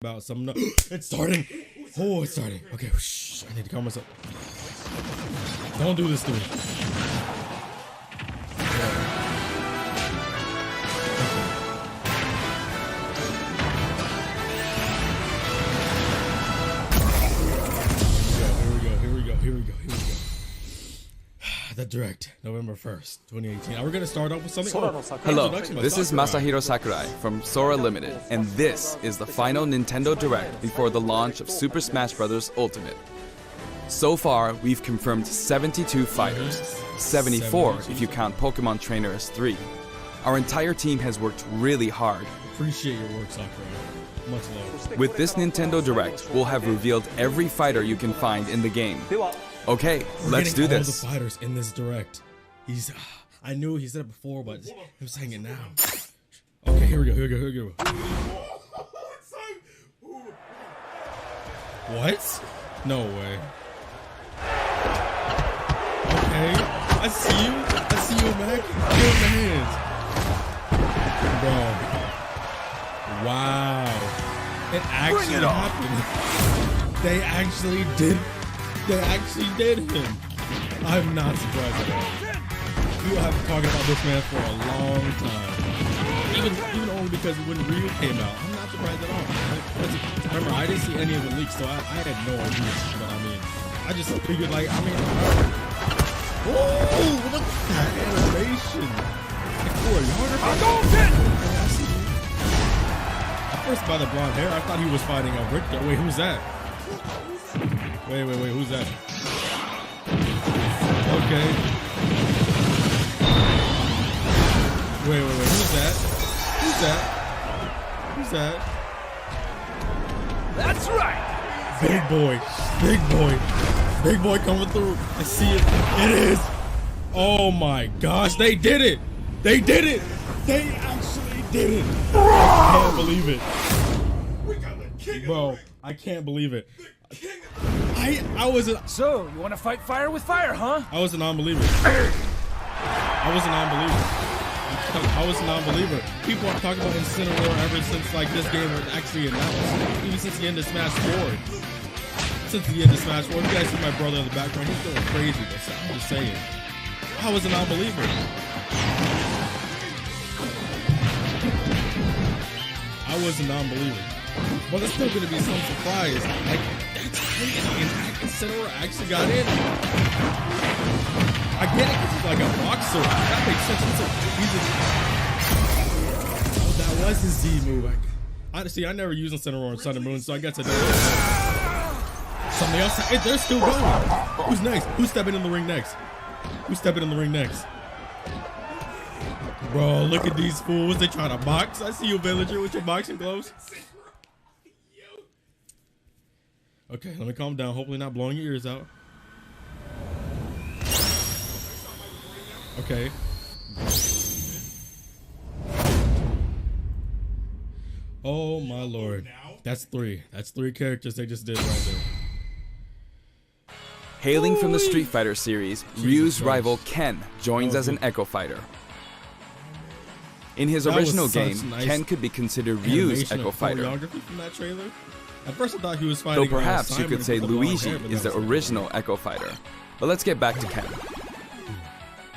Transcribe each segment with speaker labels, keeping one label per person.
Speaker 1: about something. No, it's starting. Oh, it's starting. Okay, shh. I need to calm myself. Don't do this to me. Here we go. The Direct, November 1st, 2018. We're gonna start off with something.
Speaker 2: Hello, this is Masahiro Sakurai from Sora Limited, and this is the final Nintendo Direct before the launch of Super Smash Bros. Ultimate. So far, we've confirmed 72 fighters, 74 if you count Pokemon Trainer as 3. Our entire team has worked really hard.
Speaker 1: Appreciate your work, Sakurai. Much love.
Speaker 2: With this Nintendo Direct, we'll have revealed every fighter you can find in the game. Okay, let's do this.
Speaker 1: All the fighters in this Direct. I knew he said it before, but I'm saying it now. Okay, here we go. What? No way. Okay, I see you, Mac. Give him the hands. Bro. Wow. It actually happened. They actually did him. I'm not surprised at all. People have been talking about this man for a long time. Even only because when Ryu came out. I'm not surprised at all. Remember, I didn't see any of the leaks, so I had no idea. But I mean, I just figured oh, look at that animation. At first, by the blonde hair, I thought he was fighting a Richter. Wait, who's that? Wait, who's that? Okay. Wait, who's that? Who's that?
Speaker 3: That's right!
Speaker 1: Big boy coming through. I see it. It is. Oh my gosh, they did it! They actually did it! I can't believe it. Bro, I can't believe it. I was
Speaker 3: So, you want to fight fire with fire, huh?
Speaker 1: I was a non-believer. People are talking about Incineroar ever since this game was actually announced. Even since the end of Smash 4. You guys see my brother in the background. He's going crazy. I'm just saying. I was a non-believer. But there's still going to be some surprise. That's crazy. And Incineroar actually got in. I get it because he's like a boxer. That makes sense. That was his Z move. Honestly, I never used Incineroar in Sun and Moon, so I guess I don't. Something else. They're still going. Who's next? Who's stepping in the ring next? Bro, look at these fools. They trying to box. I see you, Villager, with your boxing gloves. Okay, let me calm down. Hopefully not blowing your ears out. Okay. Oh my lord. That's 3. That's 3 characters they just did right there.
Speaker 2: Hailing from the Street Fighter series, Ryu's rival Ken joins as an Echo Fighter. In his original game, Ken could be considered Ryu's Echo Fighter.
Speaker 1: From that trailer. At first I thought he was fighting.
Speaker 2: Though perhaps you could say Luigi is the original Echo Fighter. But let's get back to Ken.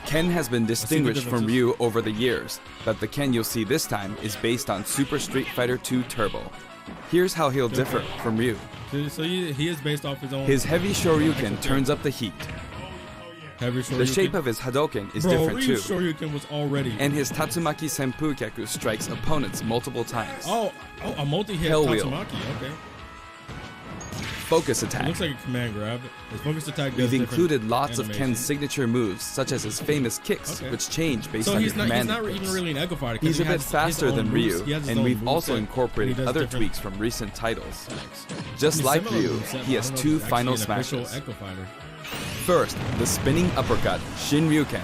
Speaker 2: Ken has been distinguished from Ryu over the years, but the Ken you'll see this time is based on Super Street Fighter 2 Turbo. Here's how he'll differ from Ryu.
Speaker 1: So he is based off his own.
Speaker 2: His heavy Shoryuken turns up the heat. The shape of his Hadouken is different too.
Speaker 1: Shoryuken was already.
Speaker 2: And his Tatsumaki Senpukyaku strikes opponents multiple times.
Speaker 1: Oh, a multi-hit
Speaker 2: Hell
Speaker 1: Tatsumaki, okay.
Speaker 2: Focus attack.
Speaker 1: It looks like a command grab. His focus attack does.
Speaker 2: We've included lots
Speaker 1: animation.
Speaker 2: of Ken's signature moves, such as his famous kicks, which change based on your command inputs.
Speaker 1: He's not even really an Echo Fighter.
Speaker 2: He's a bit faster than Ryu, and we've also incorporated other
Speaker 1: different
Speaker 2: tweaks from recent titles. Just like Ryu, he has 2 final smashes. First, the spinning uppercut, Shinryuken.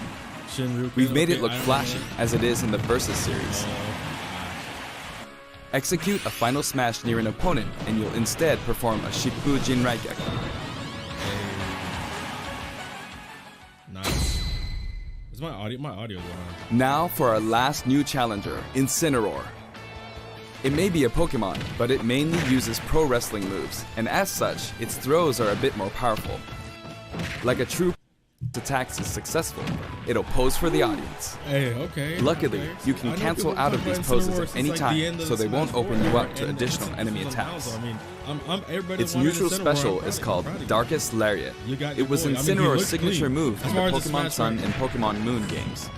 Speaker 2: We've made it look flashy, as it is in the Versus series. Execute a final smash near an opponent, and you'll instead perform a Shippu Jinraigeki.
Speaker 1: Nice. Is my audio's on?
Speaker 2: Now for our last new challenger, Incineroar. It may be a Pokemon, but it mainly uses pro wrestling moves, and as such, its throws are a bit more powerful. Like a true attacks is successful, it'll pose for the audience.
Speaker 1: Hey, okay.
Speaker 2: Luckily,
Speaker 1: okay.
Speaker 2: you can cancel out of these poses at any time, so they won't open you up to additional enemy attacks.
Speaker 1: I mean,
Speaker 2: Its neutral special is called Darkest Lariat. It was Incineroar's signature move in the Pokemon Sun and Pokemon Moon games.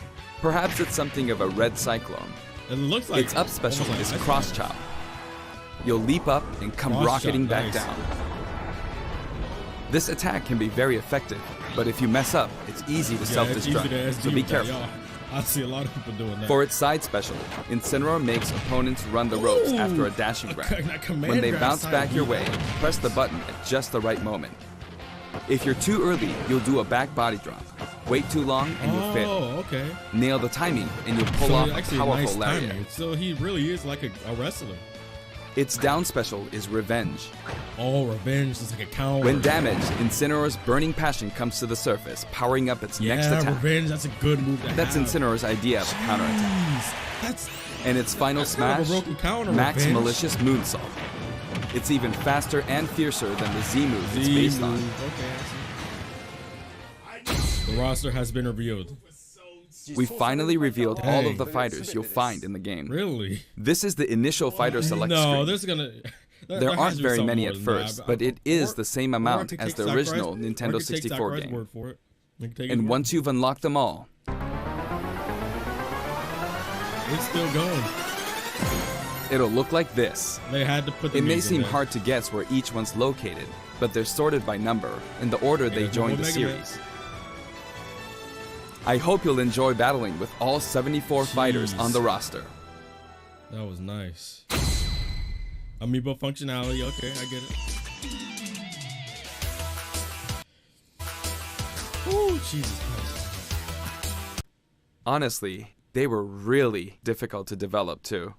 Speaker 2: Perhaps it's something of a red cyclone.
Speaker 1: It looks like
Speaker 2: Its up special is Cross Chop. You'll leap up and come rocketing back down. This attack can be very effective, but if you mess up, it's easy to self-destruct, so be careful.
Speaker 1: I see a lot of people doing that.
Speaker 2: For its side special, Incineroar makes opponents run the ropes after a dashing grab. When they bounce back your way, press the button at just the right moment. If you're too early, you'll do a back body drop. Wait too long and you'll fail.
Speaker 1: Okay.
Speaker 2: Nail the timing and you'll pull off a powerful lariat.
Speaker 1: So he really is like a wrestler.
Speaker 2: Its down special is Revenge.
Speaker 1: Oh, Revenge is like a counter.
Speaker 2: When damaged, Incineroar's Burning Passion comes to the surface, powering up its next attack.
Speaker 1: Revenge, that's a good move to
Speaker 2: That's
Speaker 1: have.
Speaker 2: Incineroar's idea of a counterattack.
Speaker 1: That's
Speaker 2: And its final smash, Max
Speaker 1: Revenge.
Speaker 2: Malicious Moonsault. It's even faster and fiercer than the Z move it's based on.
Speaker 1: Okay, I see. The roster has been revealed.
Speaker 2: We finally revealed all of the fighters you'll find in the game.
Speaker 1: Really?
Speaker 2: This is the initial fighter select
Speaker 1: No,
Speaker 2: screen.
Speaker 1: there's gonna.
Speaker 2: There aren't very many at first, but it is the same amount as the original Nintendo 64 game. And once you've unlocked them all,
Speaker 1: it's still going.
Speaker 2: it'll look like this.
Speaker 1: They had to put the
Speaker 2: It may
Speaker 1: music
Speaker 2: seem
Speaker 1: in.
Speaker 2: hard to guess where each one's located, but they're sorted by number, in the order they
Speaker 1: Yeah,
Speaker 2: joined the
Speaker 1: Mega Man.
Speaker 2: series. I hope you'll enjoy battling with all 74 fighters on the roster.
Speaker 1: That was nice. Amiibo functionality, okay, I get it. Ooh, Jesus Christ.
Speaker 2: Honestly, they were really difficult to develop too.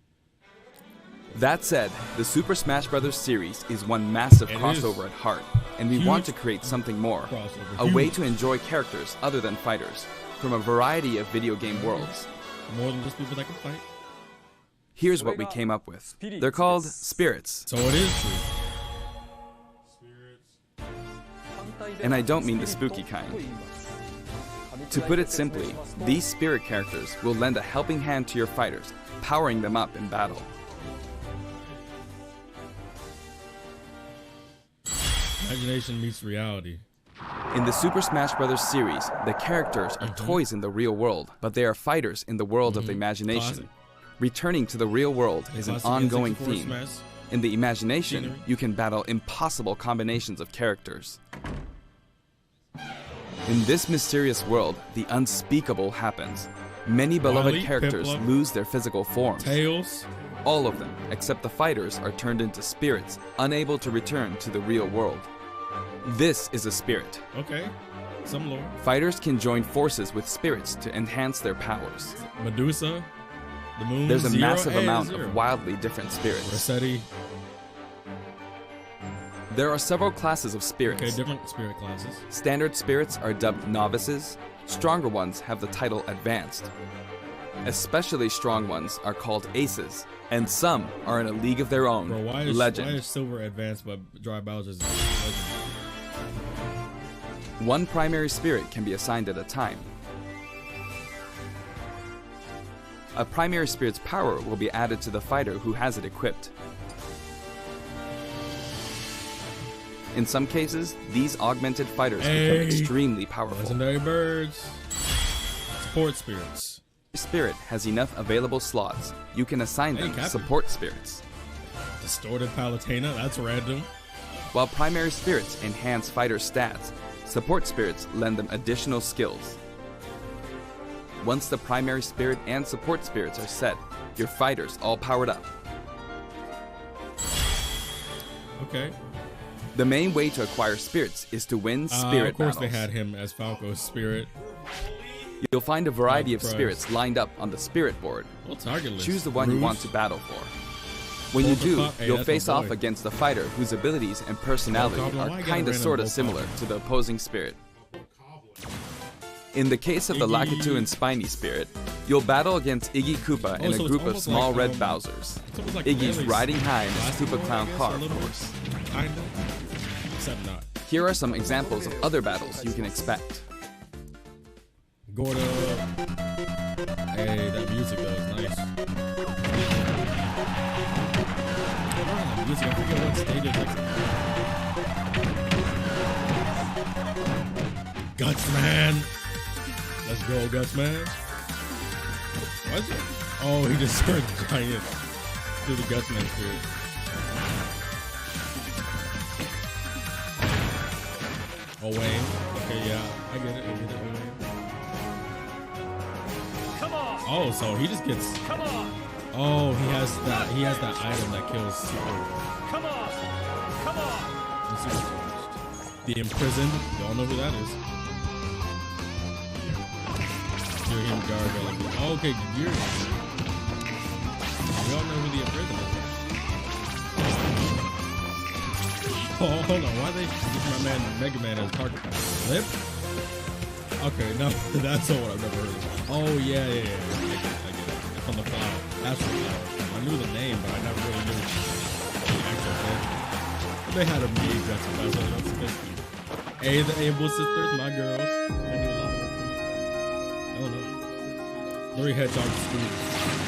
Speaker 2: That said, the Super Smash Bros. Series is one massive
Speaker 1: It
Speaker 2: crossover
Speaker 1: is.
Speaker 2: at heart, and we
Speaker 1: Huge
Speaker 2: want to create something more,
Speaker 1: crossover.
Speaker 2: a way
Speaker 1: Huge.
Speaker 2: to enjoy characters other than fighters, from a variety of video game worlds.
Speaker 1: More than just people that can fight.
Speaker 2: Here's what we came up with. They're called spirits,
Speaker 1: So it is true.
Speaker 2: and I don't mean the spooky kind. To put it simply, these spirit characters will lend a helping hand to your fighters, powering them up in battle.
Speaker 1: Imagination meets reality.
Speaker 2: In the Super Smash Bros. Series, the characters are toys in the real world, but they are fighters in the world of the imagination.
Speaker 1: Classic.
Speaker 2: Returning to the real world is an
Speaker 1: Classic
Speaker 2: ongoing
Speaker 1: N64
Speaker 2: theme.
Speaker 1: Smash.
Speaker 2: In the imagination,
Speaker 1: Scenery.
Speaker 2: you can battle impossible combinations of characters. In this mysterious world, the unspeakable happens. Many beloved
Speaker 1: Wily,
Speaker 2: characters
Speaker 1: Piplup,
Speaker 2: lose their physical forms.
Speaker 1: Tails.
Speaker 2: All of them, except the fighters, are turned into spirits, unable to return to the real world. This is a spirit.
Speaker 1: Okay. Some lore.
Speaker 2: Fighters can join forces with spirits to enhance their powers.
Speaker 1: Medusa. The moon.
Speaker 2: There's a
Speaker 1: Zero,
Speaker 2: massive
Speaker 1: hey,
Speaker 2: amount
Speaker 1: Zero.
Speaker 2: of wildly different spirits.
Speaker 1: Rossetti.
Speaker 2: There are several classes of spirits.
Speaker 1: Okay, different spirit classes.
Speaker 2: Standard spirits are dubbed novices. Stronger ones have the title advanced. Especially strong ones are called aces, and some are in a league of their own.
Speaker 1: Bro, why
Speaker 2: Legend.
Speaker 1: is Silver advanced but Dry Bowser's legend?
Speaker 2: One primary spirit can be assigned at a time. A primary spirit's power will be added to the fighter who has it equipped. In some cases, these augmented fighters become extremely powerful.
Speaker 1: Legendary birds. Support spirits.
Speaker 2: Spirit has enough available slots. You can assign them
Speaker 1: Captain.
Speaker 2: support spirits.
Speaker 1: Distorted Palutena, that's random.
Speaker 2: While primary spirits enhance fighter stats, support spirits lend them additional skills. Once the primary spirit and support spirits are set, your fighters all powered up.
Speaker 1: Okay.
Speaker 2: The main way to acquire spirits is to win spirit
Speaker 1: Of course
Speaker 2: battles.
Speaker 1: they had him as Falco's spirit.
Speaker 2: You'll find a variety of
Speaker 1: Christ.
Speaker 2: spirits lined up on the spirit board.
Speaker 1: Well, target list.
Speaker 2: Choose the one you
Speaker 1: Rouge.
Speaker 2: want to battle for. When you do,
Speaker 1: Hey,
Speaker 2: you'll
Speaker 1: that's
Speaker 2: face
Speaker 1: my
Speaker 2: off
Speaker 1: boy.
Speaker 2: against a fighter whose abilities and personality
Speaker 1: Goblin, why
Speaker 2: are
Speaker 1: you gotta
Speaker 2: kinda
Speaker 1: random
Speaker 2: sorta
Speaker 1: Goblin?
Speaker 2: similar to the opposing spirit. In the case of the
Speaker 1: Iggy.
Speaker 2: Lakitu and Spiny spirit, You'll battle against Iggy Koopa and a
Speaker 1: so it's
Speaker 2: group of
Speaker 1: almost
Speaker 2: small
Speaker 1: like,
Speaker 2: red Bowsers.
Speaker 1: It's almost like
Speaker 2: Iggy's
Speaker 1: Melee's
Speaker 2: riding high in his
Speaker 1: basketball,
Speaker 2: Koopa Clown
Speaker 1: I guess,
Speaker 2: car,
Speaker 1: a
Speaker 2: of
Speaker 1: little bit.
Speaker 2: course.
Speaker 1: Kinda. Except not.
Speaker 2: Here are some examples of other battles you can expect.
Speaker 1: Gorda. Hey, that music though is nice. The music, I forget what stage it's like. Guts Man. Let's go, Guts Man. What? Oh, he just turned giant to the Guts Man spirit. Oh, Wayne. Okay, yeah, I get it.
Speaker 3: Come on!
Speaker 1: Oh, so he just gets.
Speaker 3: Come on!
Speaker 1: Oh, he has that. He has that item that kills super.
Speaker 3: Come on! Come on!
Speaker 1: The imprisoned. Y'all know who that is. Hear him gargling. Oh, okay, you're. We all know who the imprisoned is. Oh, hold on. Why they use my man Mega Man as target? Lip? Okay, no, that's the one I've never heard of. Oh, yeah. I get it. It's on the cloud. That's the cloud. I knew the name, but I never really knew the actual name. But they had a meme that's supposed to. Hey, the Able sisters, my girls. They do a lot more. Oh, no. Three hedgehog screws.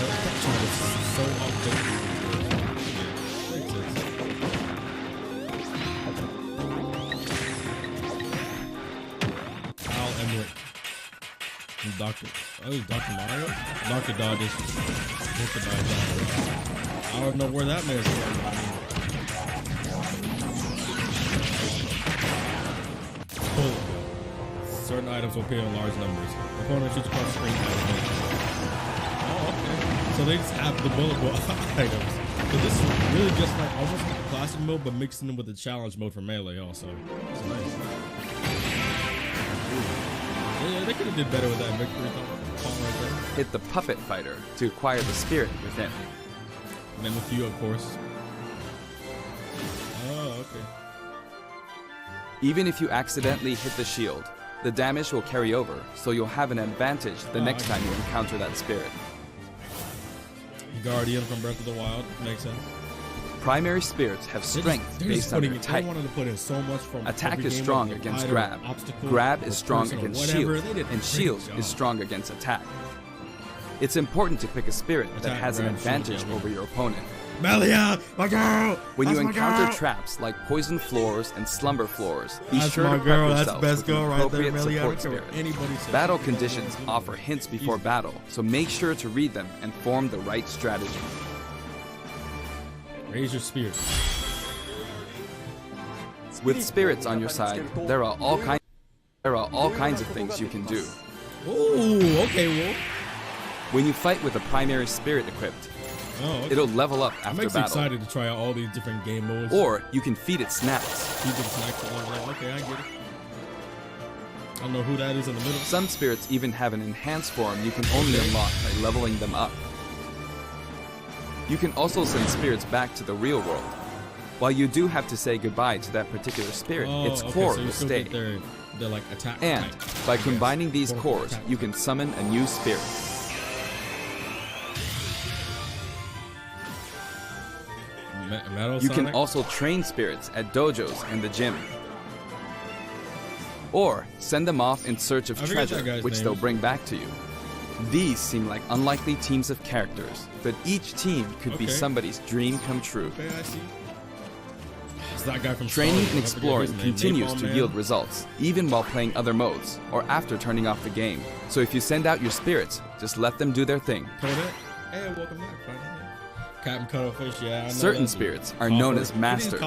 Speaker 1: That is so authentic. Dr. Oh, Dr. Mario? Dr. Dodge is Dr. Dodge. I don't know where that man's from. Bullet bill. Certain items will appear in large numbers. Opponent shoots across the screen. Oh, okay. So they just have the bullet bill items. So this is really just like almost like a classic mode, but mixing in with the challenge mode for Melee also. It's nice. Yeah, they could have did better with that victory call right there.
Speaker 2: Hit the Puppet Fighter to acquire the spirit within.
Speaker 1: And then with you, of course. Oh, okay.
Speaker 2: Even if you accidentally hit the shield, the damage will carry over, so you'll have an advantage the next time you encounter that spirit.
Speaker 1: Guardian from Breath of the Wild, makes sense.
Speaker 2: Primary spirits have strength based on their type.
Speaker 1: Wanted to put in so much from
Speaker 2: Attack is strong against grab. Grab is strong against shield, and shield is strong against attack. It's important to pick a spirit that has an advantage over your opponent.
Speaker 1: Melia, my girl!
Speaker 2: When you encounter traps like poison floors and slumber floors, be sure to prep yourself with an appropriate support spirit. Battle conditions offer hints before battle, so make sure to read them and form the right strategy.
Speaker 1: Raise your spirit.
Speaker 2: With spirits on your side, there are all kinds of things you can do.
Speaker 1: Ooh, okay, Wolf.
Speaker 2: When you fight with a primary spirit equipped, it'll level up after
Speaker 1: battle. I'm excited to try out all these different game modes.
Speaker 2: Or you can feed it snacks.
Speaker 1: Feed it snacks. Okay, I get it. I don't know who that is in the middle.
Speaker 2: Some spirits even have an enhanced form you can only unlock by leveling them up. You can also send spirits back to the real world. While you do have to say goodbye to that particular spirit, its core will stay.
Speaker 1: They're like attack
Speaker 2: and
Speaker 1: type,
Speaker 2: by combining these cores, you can summon a new spirit. You can also train spirits at dojos and the gym. Or send them off in search of treasure, which they'll bring back to you. These seem like unlikely teams of characters, but each team could be somebody's dream come true.
Speaker 1: Okay, I see. That guy from
Speaker 2: Training and exploring continues to yield results, even while playing other modes, or after turning off the game. So if you send out your spirits, just let them do their thing.
Speaker 1: Hey, welcome back. Captain Cuttlefish, yeah.
Speaker 2: Certain spirits are known as masters.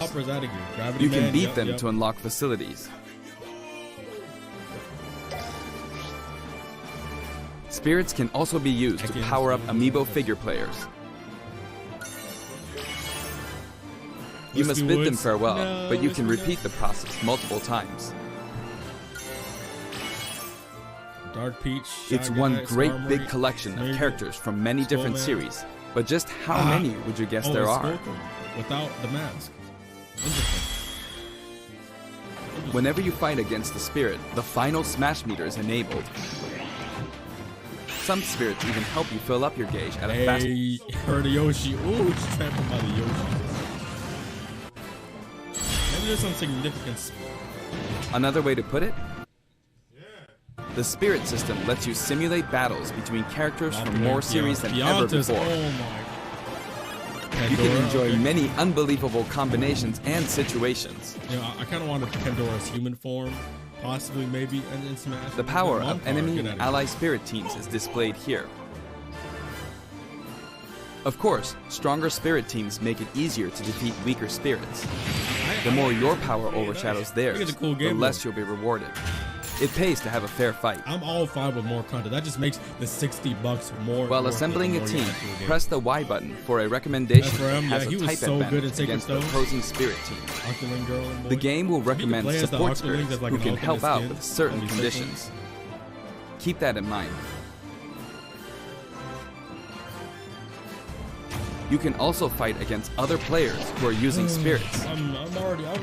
Speaker 2: You can beat them to unlock facilities. Spirits can also be used to power up amiibo figure players. You must bid them farewell, but you can repeat the process multiple times.
Speaker 1: Dark Peach.
Speaker 2: It's one great big collection of characters from many different series, but just how many would you guess there are?
Speaker 1: Without the mask.
Speaker 2: Whenever you fight against the spirit, the final smash meter is enabled. Some spirits even help you fill up your gauge at a fast.
Speaker 1: Hey, heard of Yoshi. Ooh, it's trampled by the Yoshi. Maybe there's some significance.
Speaker 2: Another way to put it? The spirit system lets you simulate battles between characters from more series than ever before.
Speaker 1: Oh my.
Speaker 2: You can
Speaker 1: Pandora,
Speaker 2: enjoy
Speaker 1: okay.
Speaker 2: many unbelievable combinations and situations.
Speaker 1: You know, I kind of wanted Pandora's human form, possibly, maybe, and in Smash.
Speaker 2: The power
Speaker 1: One
Speaker 2: of
Speaker 1: card,
Speaker 2: enemy
Speaker 1: get
Speaker 2: and
Speaker 1: out of
Speaker 2: ally spirit teams is displayed here. Of course, stronger spirit teams make it easier to defeat weaker spirits. The more your power overshadows theirs,
Speaker 1: a cool
Speaker 2: the
Speaker 1: game
Speaker 2: less you'll be rewarded. It pays to have a fair fight.
Speaker 1: I'm all fine with more content. That just makes the $60 more.
Speaker 2: While
Speaker 1: worth it
Speaker 2: assembling
Speaker 1: the
Speaker 2: a
Speaker 1: more you
Speaker 2: team,
Speaker 1: actually get.
Speaker 2: press the Y button for a recommendation
Speaker 1: That's for him.
Speaker 2: that has
Speaker 1: Yeah,
Speaker 2: a
Speaker 1: he was
Speaker 2: type
Speaker 1: so good
Speaker 2: advantage
Speaker 1: at Sacred
Speaker 2: against the
Speaker 1: Stone.
Speaker 2: opposing spirit team.
Speaker 1: Octoling girl and boy.
Speaker 2: The game will
Speaker 1: If you can
Speaker 2: recommend
Speaker 1: play as the
Speaker 2: support
Speaker 1: Octoling
Speaker 2: spirits
Speaker 1: that's like
Speaker 2: who
Speaker 1: an
Speaker 2: can help
Speaker 1: alternate
Speaker 2: out
Speaker 1: skin,
Speaker 2: with certain
Speaker 1: that'd be so cool.
Speaker 2: conditions. Keep that in mind. You can also fight against other players who are using spirits.
Speaker 1: I'm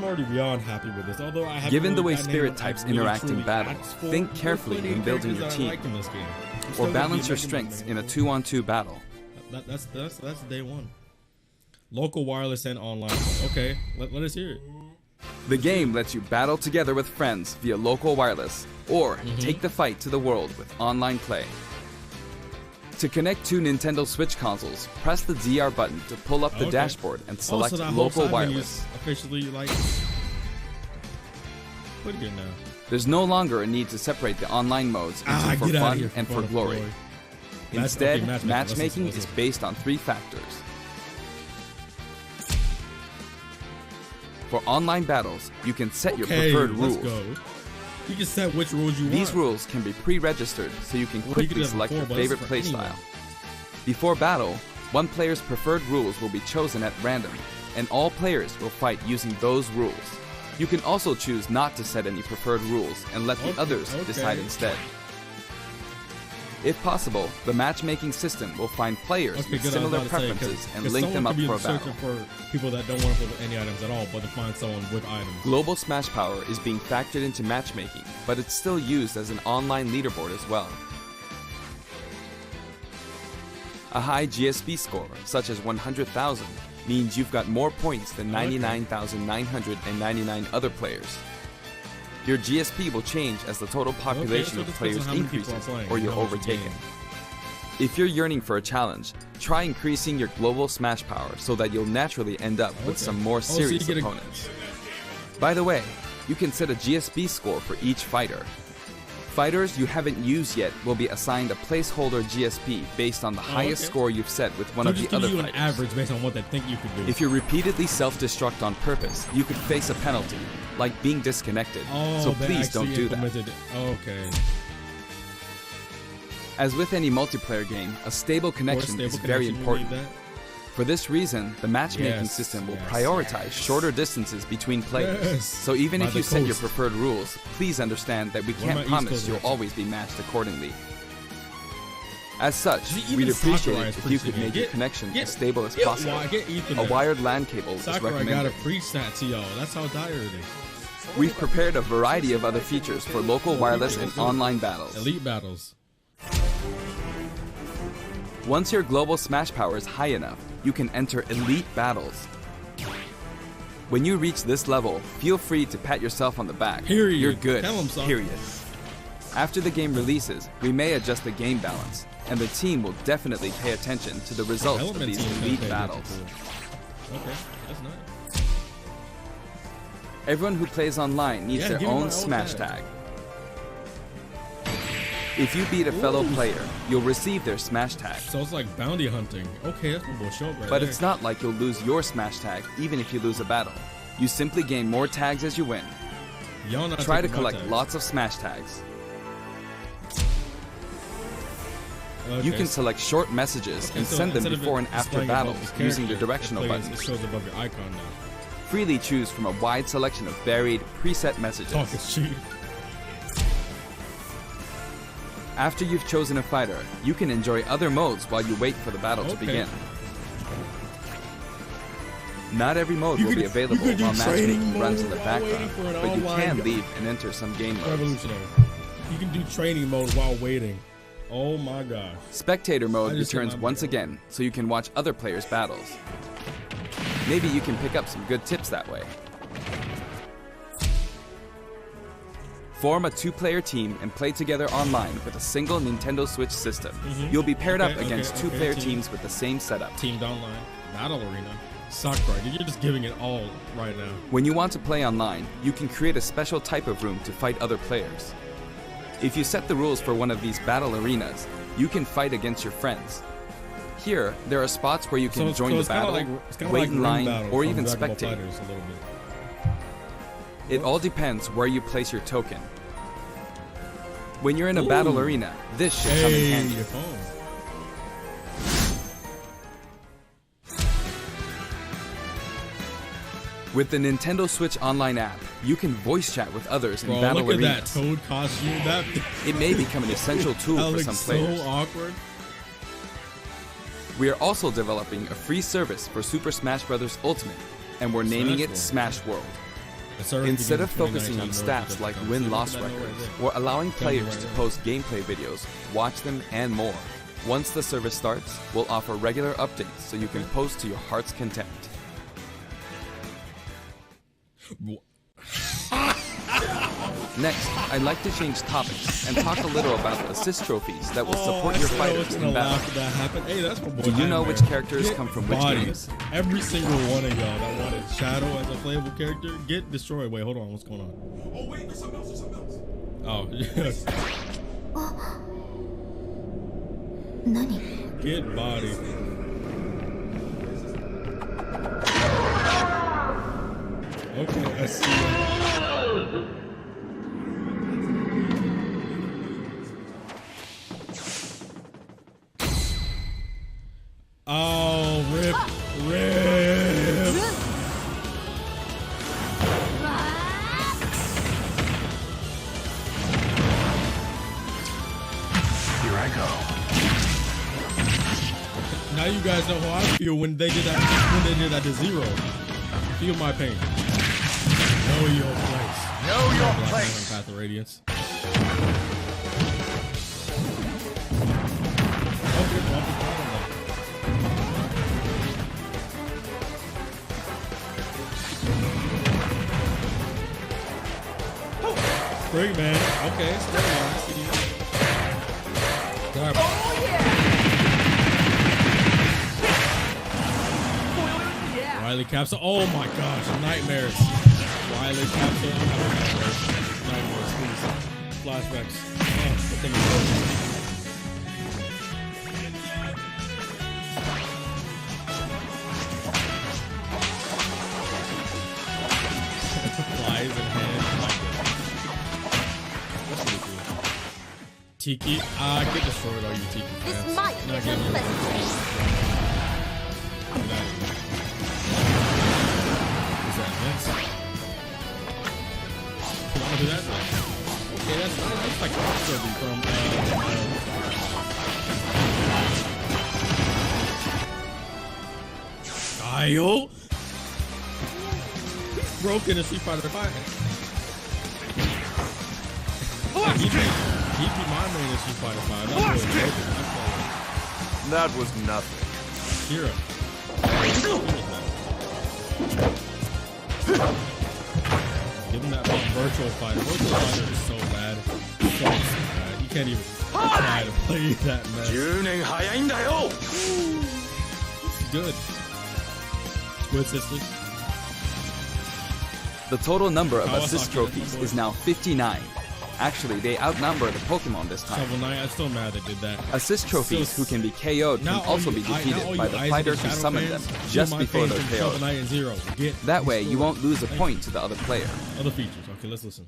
Speaker 1: already beyond happy with this. Although I haven't
Speaker 2: Given the
Speaker 1: really
Speaker 2: way
Speaker 1: gotten
Speaker 2: spirit
Speaker 1: anyone
Speaker 2: types
Speaker 1: really
Speaker 2: interact in
Speaker 1: truly
Speaker 2: battle,
Speaker 1: asked for.
Speaker 2: think
Speaker 1: There's
Speaker 2: carefully
Speaker 1: plenty
Speaker 2: when
Speaker 1: of
Speaker 2: building
Speaker 1: characters
Speaker 2: your
Speaker 1: that I
Speaker 2: team.
Speaker 1: like in this game. I'm
Speaker 2: Or
Speaker 1: still gonna
Speaker 2: balance
Speaker 1: be
Speaker 2: your
Speaker 1: making
Speaker 2: strengths
Speaker 1: them.
Speaker 2: in a 2-on-2 battle.
Speaker 1: That's day one. Local wireless and online. Okay, let us hear it.
Speaker 2: The game lets you battle together with friends via local wireless, or take the fight to the world with online play. To connect two Nintendo Switch consoles, press the DR button to pull up the
Speaker 1: Okay.
Speaker 2: dashboard and select
Speaker 1: so that whole
Speaker 2: local
Speaker 1: side menu
Speaker 2: wireless.
Speaker 1: is officially like pretty good now.
Speaker 2: There's no longer a need to separate the online modes into for
Speaker 1: Get out of
Speaker 2: fun
Speaker 1: here
Speaker 2: and for
Speaker 1: fun
Speaker 2: glory. Instead,
Speaker 1: okay,
Speaker 2: matchmaking
Speaker 1: let's
Speaker 2: is
Speaker 1: listen.
Speaker 2: based on 3 factors. For online battles, you can set your
Speaker 1: Okay,
Speaker 2: preferred
Speaker 1: let's
Speaker 2: rules.
Speaker 1: go. You can set which rules you want.
Speaker 2: These rules can be pre-registered so you can
Speaker 1: Well, you
Speaker 2: quickly
Speaker 1: could do that
Speaker 2: select
Speaker 1: before,
Speaker 2: your
Speaker 1: but this is
Speaker 2: favorite
Speaker 1: for anyone.
Speaker 2: playstyle. Before battle, one player's preferred rules will be chosen at random, and all players will fight using those rules. You can also choose not to set any preferred rules and let the
Speaker 1: Okay,
Speaker 2: others decide
Speaker 1: okay.
Speaker 2: instead. If possible, the matchmaking system will find players
Speaker 1: Okay,
Speaker 2: with
Speaker 1: good, I was
Speaker 2: similar
Speaker 1: about to say,
Speaker 2: preferences
Speaker 1: 'cause
Speaker 2: and link them up
Speaker 1: someone
Speaker 2: for a
Speaker 1: could be
Speaker 2: battle.
Speaker 1: searching for people that don't want to play with any items at all, but to find someone with items.
Speaker 2: Global Smash Power is being factored into matchmaking, but it's still used as an online leaderboard as well. A high GSP score, such as 100,000, means you've got more points than 99,999 other players. Your GSP will change as the total population
Speaker 1: so
Speaker 2: of
Speaker 1: this
Speaker 2: players
Speaker 1: depends on how many people
Speaker 2: increases
Speaker 1: are playing,
Speaker 2: or
Speaker 1: you
Speaker 2: you're
Speaker 1: know what you
Speaker 2: overtaken.
Speaker 1: gain.
Speaker 2: If you're yearning for a challenge, try increasing your global Smash Power so that you'll naturally end up with
Speaker 1: Okay.
Speaker 2: some more
Speaker 1: So you
Speaker 2: serious
Speaker 1: get a-
Speaker 2: opponents. By the way, you can set a GSP score for each fighter. Fighters you haven't used yet will be assigned a placeholder GSP based on the highest
Speaker 1: okay.
Speaker 2: score you've set with one
Speaker 1: So
Speaker 2: of
Speaker 1: just
Speaker 2: the
Speaker 1: gives
Speaker 2: other
Speaker 1: you an
Speaker 2: fighters.
Speaker 1: average based on what they think you could do.
Speaker 2: If you repeatedly self-destruct on purpose, you could face a penalty, like being disconnected. So
Speaker 1: they
Speaker 2: please don't
Speaker 1: actually
Speaker 2: do that.
Speaker 1: implemented it. Okay.
Speaker 2: As with any multiplayer game, a stable connection is very important. For this reason, the matchmaking
Speaker 1: Yes,
Speaker 2: system will
Speaker 1: yes,
Speaker 2: prioritize shorter distances between players.
Speaker 1: Yes.
Speaker 2: So even
Speaker 1: By
Speaker 2: if
Speaker 1: the
Speaker 2: you set your
Speaker 1: coast.
Speaker 2: preferred rules, please understand that we
Speaker 1: What
Speaker 2: can't
Speaker 1: about East
Speaker 2: promise
Speaker 1: Coast
Speaker 2: you'll
Speaker 1: version?
Speaker 2: always be matched accordingly. As such,
Speaker 1: See, even
Speaker 2: we'd appreciate
Speaker 1: Sakurai
Speaker 2: it
Speaker 1: is
Speaker 2: if you could
Speaker 1: preaching it.
Speaker 2: make your
Speaker 1: Get-
Speaker 2: connection
Speaker 1: get-
Speaker 2: as stable as
Speaker 1: get
Speaker 2: possible.
Speaker 1: wi- get Ethernet.
Speaker 2: A wired LAN cable is
Speaker 1: Sakurai gotta
Speaker 2: recommended.
Speaker 1: preach that to y'all. That's how dire it is.
Speaker 2: We've prepared a variety of other features for local wireless and online battles.
Speaker 1: Elite battles.
Speaker 2: Once your global Smash Power is high enough, you can enter Elite Battles. When you reach this level, feel free to pat yourself on the back.
Speaker 1: Period.
Speaker 2: You're good.
Speaker 1: Tell 'em, son.
Speaker 2: Period. After the game releases, we may adjust the game balance, and the team will definitely pay attention to the results of
Speaker 1: Element
Speaker 2: these
Speaker 1: team
Speaker 2: Elite
Speaker 1: okay,
Speaker 2: Battles.
Speaker 1: Okay, that's nice.
Speaker 2: Everyone who plays online needs
Speaker 1: Yeah,
Speaker 2: their
Speaker 1: give me my
Speaker 2: own
Speaker 1: old
Speaker 2: Smash
Speaker 1: tag.
Speaker 2: tag. If you beat a fellow player, you'll receive their Smash tag.
Speaker 1: So it's like bounty hunting. Okay, that's what we'll show up right
Speaker 2: But
Speaker 1: there.
Speaker 2: it's not like you'll lose your Smash tag even if you lose a battle. You simply gain more tags as you win.
Speaker 1: Y'all not
Speaker 2: Try to
Speaker 1: taking my
Speaker 2: collect
Speaker 1: tags.
Speaker 2: lots of Smash tags.
Speaker 1: Okay,
Speaker 2: You can
Speaker 1: so-
Speaker 2: select short messages
Speaker 1: okay,
Speaker 2: and
Speaker 1: so
Speaker 2: send them
Speaker 1: instead of
Speaker 2: before
Speaker 1: it
Speaker 2: and after
Speaker 1: displaying above
Speaker 2: battles
Speaker 1: the
Speaker 2: using the
Speaker 1: character,
Speaker 2: directional
Speaker 1: it
Speaker 2: buttons.
Speaker 1: shows above your icon now.
Speaker 2: Freely choose from a wide selection of varied, preset messages.
Speaker 1: Talk is cheap.
Speaker 2: After you've chosen a fighter, you can enjoy other modes while you wait for the battle to
Speaker 1: Okay.
Speaker 2: begin. Not every mode
Speaker 1: You
Speaker 2: will
Speaker 1: could-
Speaker 2: be
Speaker 1: you
Speaker 2: available
Speaker 1: could do
Speaker 2: while
Speaker 1: training
Speaker 2: matchmaking runs in the
Speaker 1: mode while waiting
Speaker 2: background,
Speaker 1: for an
Speaker 2: but you
Speaker 1: online
Speaker 2: can
Speaker 1: go-
Speaker 2: leave and enter some game modes.
Speaker 1: Revolutionary. You can do training mode while waiting. Oh my gosh.
Speaker 2: Spectator mode
Speaker 1: I just hit
Speaker 2: returns
Speaker 1: my
Speaker 2: once
Speaker 1: mic.
Speaker 2: again, so you can watch other players' battles. Maybe you can pick up some good tips that way. Form a 2-player team and play together online with a single Nintendo Switch system. You'll be paired up against 2-player teams with the same setup.
Speaker 1: Teamed online. Battle Arena. Sakurai, dude, you're just giving it all right now.
Speaker 2: When you want to play online, you can create a special type of room to fight other players. If you set the rules for one of these battle arenas, you can fight against your friends. Here, there are spots where you can join the battle, wait in line, or even spectate. It all depends where you place your token. When you're in a battle arena, this should come in handy.
Speaker 1: Your phone.
Speaker 2: With the Nintendo Switch Online app, you can voice chat with others in
Speaker 1: Bro,
Speaker 2: battle
Speaker 1: look at
Speaker 2: arenas.
Speaker 1: that Toad costume. That
Speaker 2: It may become an essential tool
Speaker 1: that
Speaker 2: for
Speaker 1: looks
Speaker 2: some players.
Speaker 1: so awkward.
Speaker 2: We are also developing a free service for Super Smash Bros. Ultimate, and we're naming it Smash World. Instead of focusing on stats like win-loss records, we're allowing players to post gameplay videos, watch them, and more. Once the service starts, we'll offer regular updates so you can post to your heart's content. Next, I'd like to change topics and talk a little about assist trophies that will support your fighters in battle.
Speaker 1: Hey, that's my boy.
Speaker 2: Do you know which characters come from which games?
Speaker 1: Every single one of y'all that wanted Shadow as a playable character, get destroyed. Wait, hold on. What's going on?
Speaker 3: Oh, wait, there's something else, there's something else.
Speaker 1: Oh, yes.
Speaker 4: 何
Speaker 1: Get body. Okay, I see. Oh, rip.
Speaker 3: Here I go.
Speaker 1: Now you guys know how I feel when they did that. When they did that to Zero. Feel my pain. Know your place.
Speaker 3: Know your
Speaker 1: Black
Speaker 3: place.
Speaker 1: Path of Radiance. Okay, bump it down. Spring man. Okay, spring man. I see you. Grab it. Riley Capsule. Oh my gosh, nightmares. Riley Capsule. I'm having nightmares. Nightmares, please. Flashbacks. Oh, that thing is broken. Flies and hands. That's really cool. Tiki. Get destroyed, all you Tiki fans.
Speaker 4: This might
Speaker 1: Not
Speaker 4: be
Speaker 1: getting you.
Speaker 4: pleasant.
Speaker 1: Is that Vince? You wanna do that? Okay, that's nice. That's like Rocksteady from Kyle. He's broken in Street Fighter 5. He beat my main in Street Fighter 5. That boy is broken. I
Speaker 3: That was nothing.
Speaker 1: Kira. Give him that virtual fighter. Virtual fighter is so bad. So bad. You can't even try to play that mess.
Speaker 3: 10年早いんだよ
Speaker 1: It's good. Good sisters.
Speaker 2: The total number of
Speaker 1: Kawasaki,
Speaker 2: assist trophies is now 59. Actually, they outnumber the Pokemon this time.
Speaker 1: Shovel Knight, I'm still mad they did that.
Speaker 2: Assist trophies
Speaker 1: So-
Speaker 2: who can be KO'd can
Speaker 1: Now
Speaker 2: also
Speaker 1: all
Speaker 2: be
Speaker 1: you- now
Speaker 2: defeated
Speaker 1: all
Speaker 2: by
Speaker 1: you
Speaker 2: the
Speaker 1: Isaac
Speaker 2: fighters
Speaker 1: and
Speaker 2: who
Speaker 1: Shadow
Speaker 2: summon them
Speaker 1: fans,
Speaker 2: just
Speaker 1: feel my
Speaker 2: before
Speaker 1: pain
Speaker 2: they're
Speaker 1: from Shovel
Speaker 2: KO'd.
Speaker 1: Knight and Zero. Get
Speaker 2: That way, you
Speaker 1: destroyed.
Speaker 2: won't lose a
Speaker 1: Thank
Speaker 2: point to the other player.
Speaker 1: you. Other features. Okay, let's listen.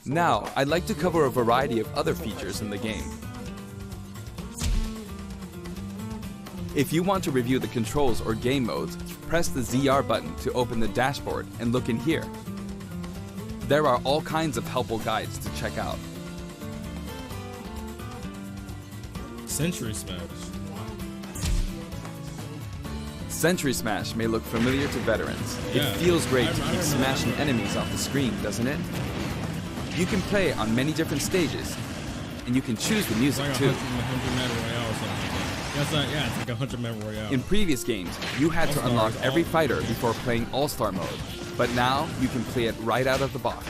Speaker 2: Now, I'd like to cover a variety of other features in the game. If you want to review the controls or game modes, press the ZR button to open the dashboard and look in here. There are all kinds of helpful guides to check out.
Speaker 1: Century Smash.
Speaker 2: Century Smash may look familiar to veterans.
Speaker 1: Yeah,
Speaker 2: It feels great
Speaker 1: I
Speaker 2: to keep
Speaker 1: remember
Speaker 2: smashing
Speaker 1: that.
Speaker 2: enemies off the screen, doesn't it? You can play on many different stages. and you can choose the
Speaker 1: It's
Speaker 2: music
Speaker 1: like
Speaker 2: too.
Speaker 1: 100 Battle Royale or something like that. That's like, yeah, it's like 100 Battle Royale.
Speaker 2: In previous games, you had to
Speaker 1: All-Star
Speaker 2: unlock
Speaker 1: is
Speaker 2: every
Speaker 1: all-
Speaker 2: fighter before playing All-Star mode, but now you can play it right out of the box.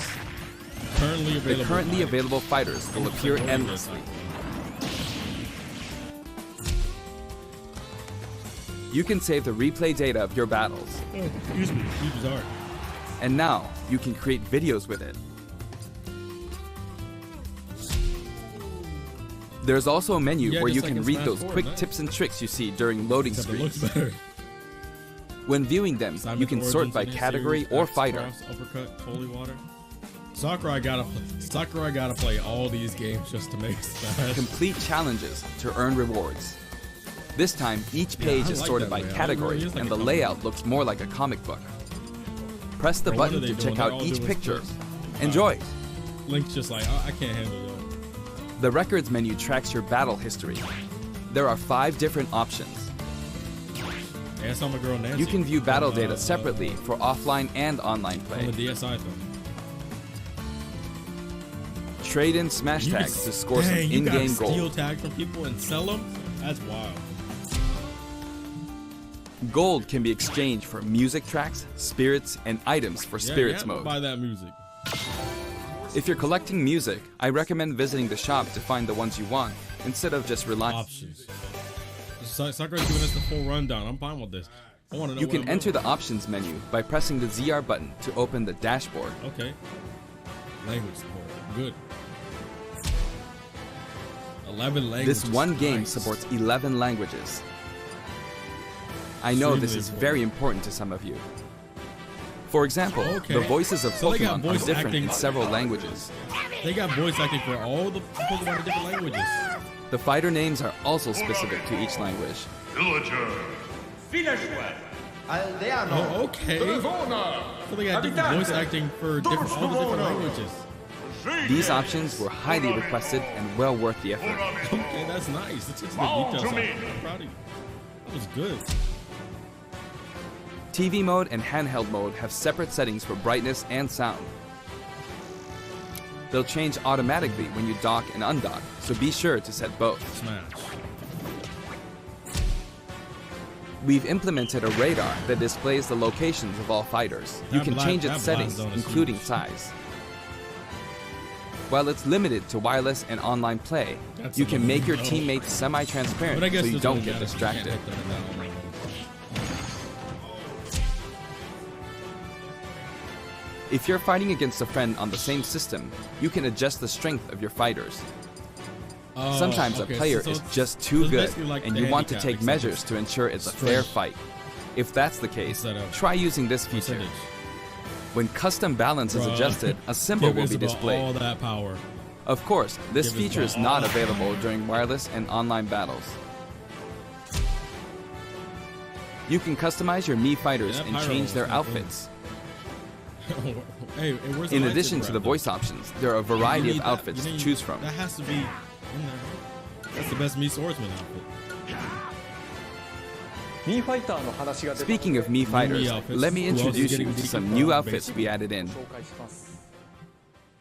Speaker 1: currently available.
Speaker 2: The currently
Speaker 1: fighters.
Speaker 2: available fighters will appear endlessly. You can save the replay data of your battles,
Speaker 1: Oh, excuse me. You bizarre.
Speaker 2: and now you can create videos with it. There's also a menu
Speaker 1: Yeah,
Speaker 2: where
Speaker 1: just
Speaker 2: you
Speaker 1: like
Speaker 2: can
Speaker 1: in
Speaker 2: read
Speaker 1: Smash
Speaker 2: those
Speaker 1: 4,
Speaker 2: quick
Speaker 1: nice.
Speaker 2: tips and tricks you see during loading
Speaker 1: Except it looks
Speaker 2: screens.
Speaker 1: better.
Speaker 2: When viewing them,
Speaker 1: Simon
Speaker 2: you can
Speaker 1: Origins
Speaker 2: sort by
Speaker 1: in his
Speaker 2: category
Speaker 1: series,
Speaker 2: or
Speaker 1: X,
Speaker 2: fighter.
Speaker 1: Cross, Uppercut, Holy Water. Sakurai gotta play all these games just to make Smash.
Speaker 2: Complete challenges to earn rewards. This time, each page
Speaker 1: I
Speaker 2: is
Speaker 1: like
Speaker 2: sorted
Speaker 1: that
Speaker 2: by
Speaker 1: layout. It
Speaker 2: category,
Speaker 1: really is like
Speaker 2: and
Speaker 1: a
Speaker 2: the
Speaker 1: comic
Speaker 2: layout looks more like a comic book. Press the
Speaker 1: Bro, what
Speaker 2: button
Speaker 1: are they
Speaker 2: to
Speaker 1: doing?
Speaker 2: check
Speaker 1: They're
Speaker 2: out
Speaker 1: all
Speaker 2: each
Speaker 1: doing
Speaker 2: picture.
Speaker 1: splits.
Speaker 2: Enjoy!
Speaker 1: Link's just like, I can't handle that.
Speaker 2: The records menu tracks your battle history. There are 5 different options.
Speaker 1: Yeah, I saw my girl Nancy.
Speaker 2: You can view battle
Speaker 1: on,
Speaker 2: data separately for offline and online
Speaker 1: on
Speaker 2: play.
Speaker 1: the DSi though.
Speaker 2: Trade in smash
Speaker 1: You can
Speaker 2: tags to score some
Speaker 1: dang, you gotta
Speaker 2: in-game
Speaker 1: steal
Speaker 2: gold.
Speaker 1: tags from people and sell them. That's wild.
Speaker 2: Gold can be exchanged for music tracks, spirits, and items for spirits
Speaker 1: yeah,
Speaker 2: mode.
Speaker 1: buy that music.
Speaker 2: If you're collecting music, I recommend visiting the shop to find the ones you want, instead of just relying.
Speaker 1: Options. Sakurai's giving us the full rundown. I'm fine with this. I want to know.
Speaker 2: You
Speaker 1: what
Speaker 2: can
Speaker 1: I'm
Speaker 2: enter
Speaker 1: doing.
Speaker 2: the options menu by pressing the ZR button to open the dashboard.
Speaker 1: Okay. Language support. Good. 11 languages.
Speaker 2: This one game
Speaker 1: Nice.
Speaker 2: supports 11 languages. I know this
Speaker 1: Extremely
Speaker 2: is
Speaker 1: important.
Speaker 2: very important to some of you. For example,
Speaker 1: Okay.
Speaker 2: the voices of
Speaker 1: So they got
Speaker 2: Pokemon are
Speaker 1: voice
Speaker 2: different
Speaker 1: acting-
Speaker 2: in several languages.
Speaker 1: They got voice acting for all the Pokemon in different languages.
Speaker 2: The fighter names are also specific to each language.
Speaker 3: Villager.
Speaker 1: Oh, okay. So they got different voice acting for different, all the different languages.
Speaker 2: These options were highly requested and well worth the effort.
Speaker 1: Okay, that's nice. That's just the details. I'm proud of you. That was good.
Speaker 2: TV mode and handheld mode have separate settings for brightness and sound. They'll change automatically when you dock and undock, so be sure to set both.
Speaker 1: Smash.
Speaker 2: We've implemented a radar that displays the locations of all fighters. You
Speaker 1: That
Speaker 2: can
Speaker 1: black-
Speaker 2: change
Speaker 1: that
Speaker 2: its
Speaker 1: black
Speaker 2: settings,
Speaker 1: zone is
Speaker 2: including
Speaker 1: huge.
Speaker 2: size. While it's limited to wireless and online play,
Speaker 1: That's
Speaker 2: you can make your
Speaker 1: annoying.
Speaker 2: teammates semi-transparent
Speaker 1: But I guess
Speaker 2: so you
Speaker 1: this
Speaker 2: don't
Speaker 1: really
Speaker 2: get
Speaker 1: matters. You can't
Speaker 2: distracted.
Speaker 1: hit them in that online mode.
Speaker 2: If you're fighting against a friend on the same system, you can adjust the strength of your fighters.
Speaker 1: Oh,
Speaker 2: Sometimes
Speaker 1: okay,
Speaker 2: a player
Speaker 1: so
Speaker 2: is
Speaker 1: it's-
Speaker 2: just
Speaker 1: so
Speaker 2: too
Speaker 1: it's
Speaker 2: good,
Speaker 1: basically like
Speaker 2: and
Speaker 1: the
Speaker 2: you want to
Speaker 1: handicap,
Speaker 2: take
Speaker 1: except
Speaker 2: measures
Speaker 1: it's
Speaker 2: to ensure it's a fair
Speaker 1: strength.
Speaker 2: fight. If that's the case,
Speaker 1: Instead of
Speaker 2: try using this feature.
Speaker 1: percentage.
Speaker 2: When custom balance is
Speaker 1: Bruh.
Speaker 2: adjusted, a symbol
Speaker 1: Give
Speaker 2: will be
Speaker 1: Isabel
Speaker 2: displayed.
Speaker 1: all that power.
Speaker 2: Of course, this
Speaker 1: Give
Speaker 2: feature is
Speaker 1: Isabel
Speaker 2: not
Speaker 1: all that
Speaker 2: available during wireless and online battles. You can customize your Mii fighters
Speaker 1: Yeah, that
Speaker 2: and
Speaker 1: pyro
Speaker 2: change
Speaker 1: is
Speaker 2: their
Speaker 1: not good.
Speaker 2: outfits.
Speaker 1: Hey, where's the
Speaker 2: In
Speaker 1: lightsaber
Speaker 2: addition to the
Speaker 1: at,
Speaker 2: voice
Speaker 1: though?
Speaker 2: options, there are a
Speaker 1: You
Speaker 2: variety
Speaker 1: need
Speaker 2: of
Speaker 1: that-
Speaker 2: outfits
Speaker 1: you
Speaker 2: to
Speaker 1: need-
Speaker 2: choose from.
Speaker 1: That has to be in there. That's the best Mii swordsman outfit.
Speaker 2: Speaking of Mii fighters,
Speaker 1: outfits.
Speaker 2: let me
Speaker 1: Who else is
Speaker 2: introduce
Speaker 1: getting
Speaker 2: you to
Speaker 1: DQ
Speaker 2: some new
Speaker 1: from
Speaker 2: outfits
Speaker 1: basic?
Speaker 2: we added in.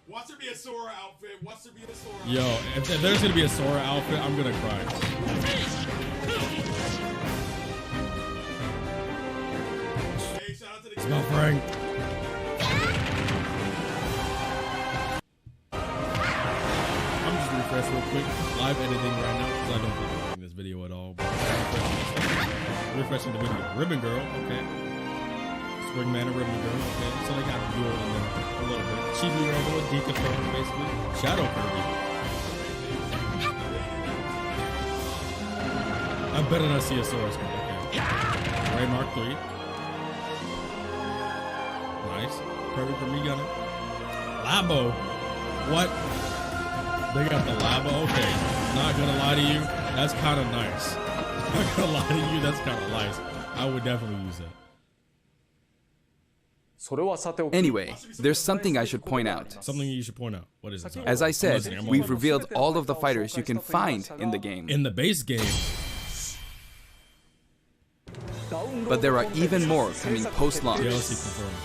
Speaker 5: Watch there be a Sora outfit. Watch there be a Sora
Speaker 1: Yo, if there's gonna be a Sora outfit, I'm gonna cry.
Speaker 5: Hey, shout out to the
Speaker 1: It's about Frank. I'm just refresh real quick. Live editing right now because I don't feel like making this video at all. But refreshing the video. Ribbon Girl, okay. Spring Manor Ribbon Girl, okay. So they got Duel in there a little bit. Chibi regular, Dika Kirby, basically. Shadow Kirby. I better not see a Source Kirby, okay. Ray Mark 3. Nice. Perfect for me, Gunner. Labo. What? They got the Labo? Okay. Not gonna lie to you. That's kind of nice. Not gonna lie to you. That's kind of nice. I would definitely use that.
Speaker 2: Anyway, there's something I should point out.
Speaker 1: Something you should point out. What is it?
Speaker 2: As I
Speaker 1: I'm
Speaker 2: said,
Speaker 1: listening, I'm
Speaker 2: we've
Speaker 1: all-
Speaker 2: revealed all of the fighters you can find in the game.
Speaker 1: in the base game.
Speaker 2: But there are even more coming post-launch.
Speaker 1: DLC confirmed.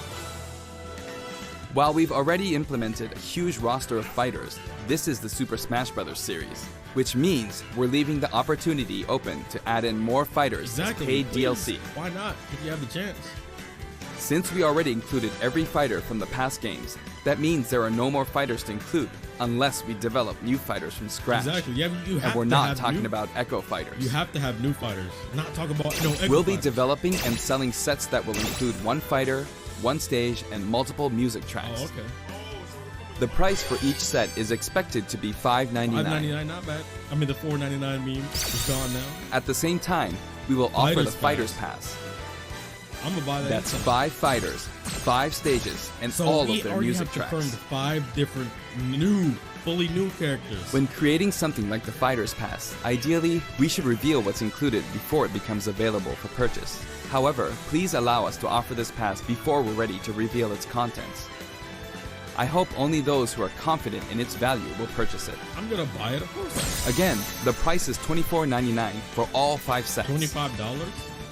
Speaker 2: While we've already implemented a huge roster of fighters, this is the Super Smash Bros. Series, which means we're leaving the opportunity open to add in more fighters as paid DLC.
Speaker 1: Why not, if you have the chance?
Speaker 2: Since we already included every fighter from the past games, that means there are no more fighters to include, unless we develop new fighters from scratch.
Speaker 1: Exactly. You have
Speaker 2: And we're
Speaker 1: to
Speaker 2: not
Speaker 1: have
Speaker 2: talking
Speaker 1: new,
Speaker 2: about Echo fighters.
Speaker 1: You have to have new fighters. Not talk about no. Echo
Speaker 2: We'll be
Speaker 1: fighters.
Speaker 2: developing and selling sets that will include one fighter, one stage, and multiple music tracks.
Speaker 1: Oh, okay.
Speaker 2: The price for each set is expected to be $5.99.
Speaker 1: $5.99, not bad. I mean, the $4.99 meme is gone now.
Speaker 2: At the same time, we will offer the Fighters Pass.
Speaker 1: I'm gonna buy that.
Speaker 2: That's 5 fighters, 5 stages, and all of their music tracks.
Speaker 1: Confirmed 5 different new, fully new characters.
Speaker 2: When creating something like the Fighters Pass, ideally, we should reveal what's included before it becomes available for purchase. However, please allow us to offer this pass before we're ready to reveal its contents. I hope only those who are confident in its value will purchase it.
Speaker 1: I'm gonna buy it, of course.
Speaker 2: Again, the price is $24.99 for all 5 sets.
Speaker 1: $25?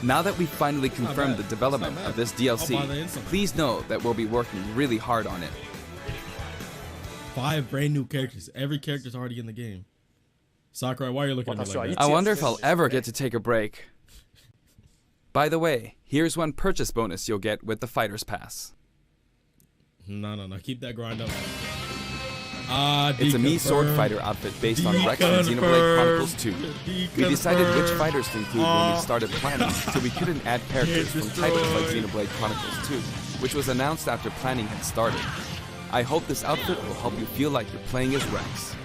Speaker 2: Now that we've finally confirmed the
Speaker 1: bad.
Speaker 2: development
Speaker 1: That's not
Speaker 2: of this
Speaker 1: bad. I'll buy that
Speaker 2: DLC,
Speaker 1: instantly.
Speaker 2: please know that we'll be working really hard on it.
Speaker 1: 5 brand new characters. Every character's already in the game. Sakurai, why are you looking at me like that?
Speaker 2: I wonder if I'll ever get to take a break. By the way, here's one purchase bonus you'll get with the Fighters Pass.
Speaker 1: No. Keep that grind up.
Speaker 2: It's a Mii Sword Fighter outfit based on Rex from Xenoblade Chronicles 2. We decided which fighters to include when we started planning, so we couldn't add characters from titles like Xenoblade Chronicles 2, which was announced after planning had started. I hope this outfit will help you feel like you're playing as Rex.